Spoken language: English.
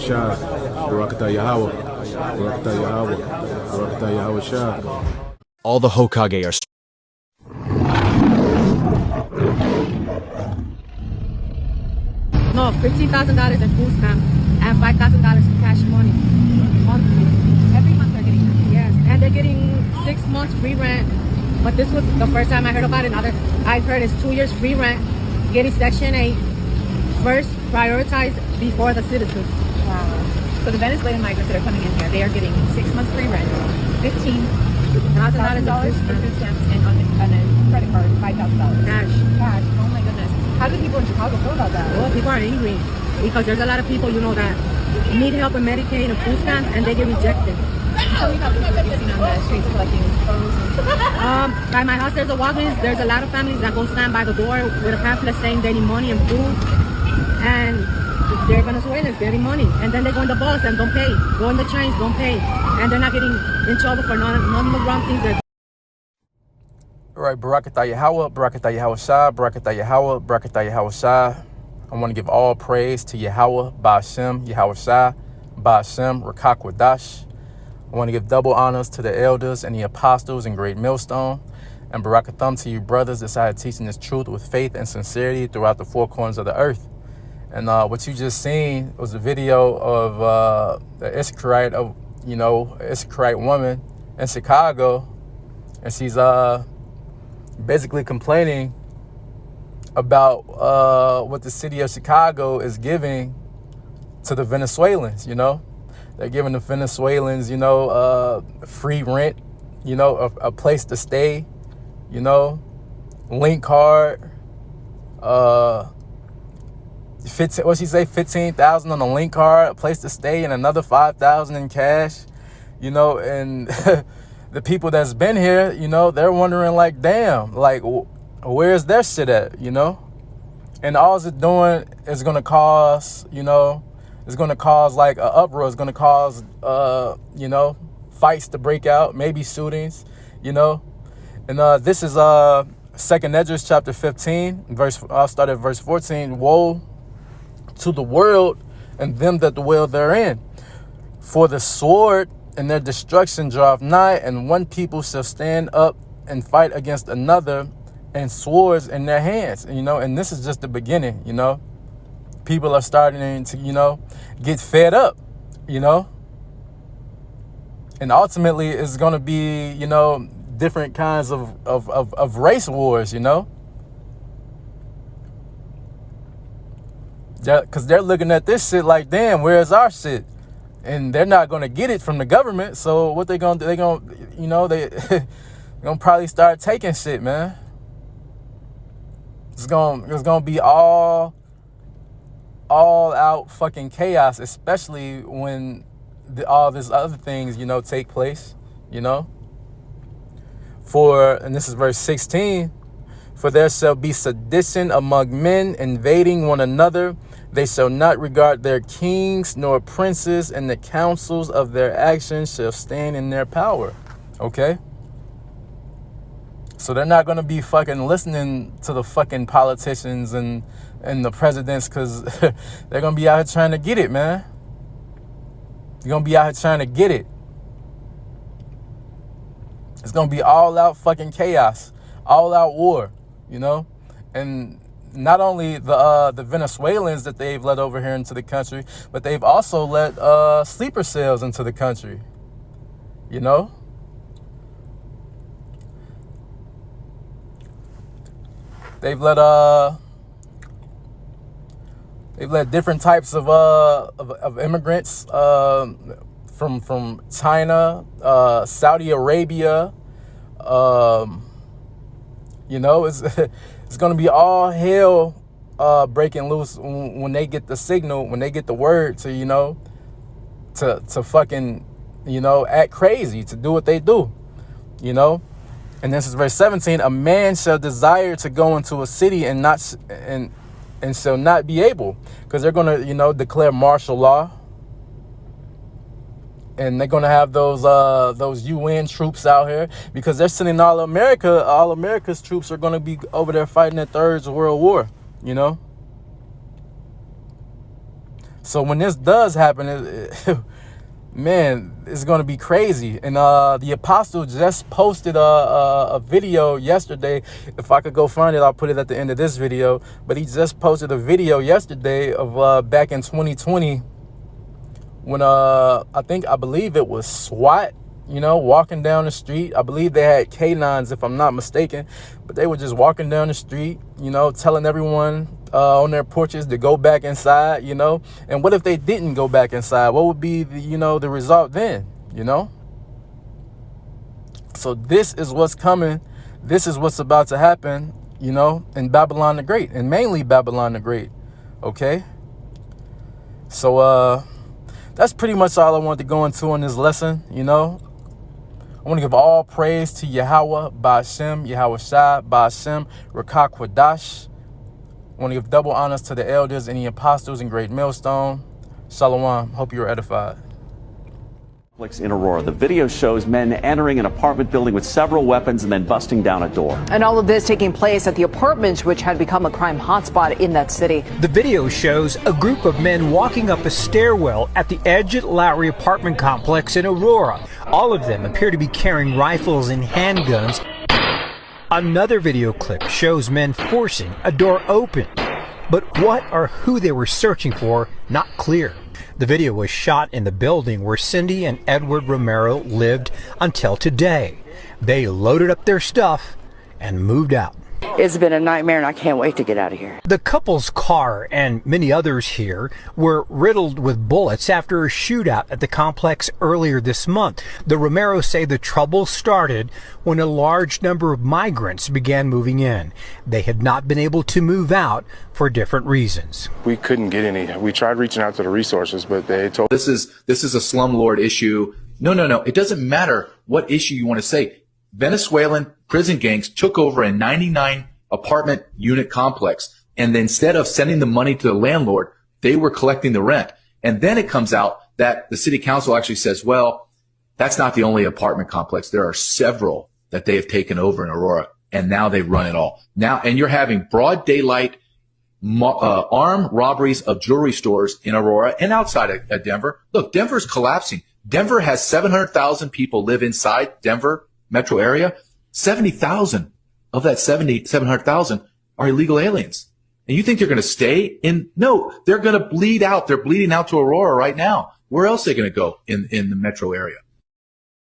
Shah, Barakatah Yahweh, Barakatah Yahweh, Barakatah Yahweh Shah. All the Hokage are No, $15,000 in food stamps and $5,000 in cash money monthly. Every month they're getting that. Yes, and they're getting 6 months free rent. But this was the first time I heard about it. Now that I've heard it's 2 years free rent, getting Section 8 first prioritized before the citizens. Wow. So the Venezuelan migrants that are coming in here, they are getting 6 months free rent, $15,000 in food stamps, and on a credit card, $5,000. Cash. Cash. Oh my goodness. How do people in Chicago feel about that? Well, people are angry because there's a lot of people, you know, that need help with Medicaid and food stamps and they get rejected. Tell me about people that you've seen on the streets collecting photos. By my house, there's a Walgreens. There's a lot of families that go stand by the door with a pamphlet saying they need money and food. And they're Venezuelans, getting money. And then they go on the bus and don't pay. Go on the trains, don't pay. And they're not getting in trouble for none of the wrong things they're doing. All right, Barakatah Yahweh, Barakatah Yahweh Shah, Barakatah Yahweh, Barakatah Yahweh Shah. I want to give all praise to Yahweh, Ba'ashem, Yahweh Shah, Ba'ashem, Rakak Wadash. I want to give double honors to the elders and the apostles in Great Millstone. And Barakatham to you brothers decided teaching this truth with faith and sincerity throughout the four corners of the earth. And what you just seen was a video of the Issacharite, Issacharite woman in Chicago. And she's basically complaining about what the city of Chicago is giving to the Venezuelans, you know. They're giving the Venezuelans, free rent, a place to stay, link card, what'd she say, 15,000 on a link card, a place to stay, and another 5,000 in cash, and the people that's been here, they're wondering like, damn, like, where's their shit at, And all it's doing is going to cause, it's going to cause like an uproar. It's going to cause, fights to break out, maybe shootings, And this is 2nd Esdras chapter 15, I'll start at verse 14. Woe to the world and them that dwell therein. For the sword and their destruction draweth nigh, and one people shall stand up and fight against another, and swords in their hands. And this is just the beginning, People are starting to, get fed up, And ultimately it's going to be, different kinds of race wars, Because they're looking at this shit like, damn, where's our shit? And they're not going to get it from the government. So what they going to do? They're going to, they're going to probably start taking shit, man. It's going to be all out fucking chaos, especially when all these other things, take place, and this is verse 16, for there shall be sedition among men, invading one another. They shall not regard their kings nor princes, and the counsels of their actions shall stand in their power. Okay? So they're not going to be fucking listening to the fucking politicians and the presidents, because they're going to be out here trying to get it, man. You're going to be out here trying to get it. It's going to be all out fucking chaos, all out war, And not only the Venezuelans that they've let over here into the country, but they've also let sleeper cells into the country, They've let different types of immigrants from China, Saudi Arabia. It's going to be all hell breaking loose when they get the signal, when they get the word to to fucking act crazy, to do what they do, And this is verse 17. A man shall desire to go into a city and shall not be able, because they're going to, declare martial law. And they're going to have those UN troops out here, because they're sending all America's troops are going to be over there fighting the Third World War, So when this does happen, man, it's going to be crazy. And the apostle just posted a video yesterday. If I could go find it, I'll put it at the end of this video. But he just posted a video yesterday of back in 2020 when I believe it was SWAT, you know, walking down the street. I believe they had canines, if I'm not mistaken, but they were just walking down the street, you know, telling everyone on their porches to go back inside, you know. And what if they didn't go back inside? What would be the, you know, the result then, you know? So this is what's coming. This is what's about to happen, you know, in Babylon the Great, and mainly Babylon the Great. Okay. So that's pretty much all I wanted to go into in this lesson, you know. I want to give all praise to Yahweh, Ba'ashem, Yahweh Shai, Ba'ashem, Rakah Kwadash. I want to give double honors to the elders and the apostles in Great Millstone. Shalom. Hope you're edified. In Aurora, the video shows men entering an apartment building with several weapons and then busting down a door. And all of this taking place at the apartments, which had become a crime hotspot in that city. The video shows a group of men walking up a stairwell at the Edgett Lowry apartment complex in Aurora. All of them appear to be carrying rifles and handguns. Another video clip shows men forcing a door open. But what or who they were searching for, not clear. The video was shot in the building where Cindy and Edward Romero lived until today. They loaded up their stuff and moved out. It's been a nightmare and I can't wait to get out of here. The couple's car and many others here were riddled with bullets after a shootout at the complex earlier this month. The Romeros say the trouble started when a large number of migrants began moving in. They had not been able to move out for different reasons. We couldn't get any. We tried reaching out to the resources, but they told this is a slumlord issue. No. It doesn't matter what issue you want to say. Venezuelan prison gangs took over a 99 apartment unit complex, and then instead of sending the money to the landlord, they were collecting the rent. And then it comes out that the city council actually says, well, that's not the only apartment complex. There are several that they have taken over in Aurora, and now they run it all. Now, and you're having broad daylight armed robberies of jewelry stores in Aurora and outside of Denver. Look, Denver's collapsing. Denver has 700,000 people live inside Denver metro area. 70,000 of that 700,000 are illegal aliens. And you think they're going to stay in? No, they're going to bleed out. They're bleeding out to Aurora right now. Where else are they going to go in the metro area?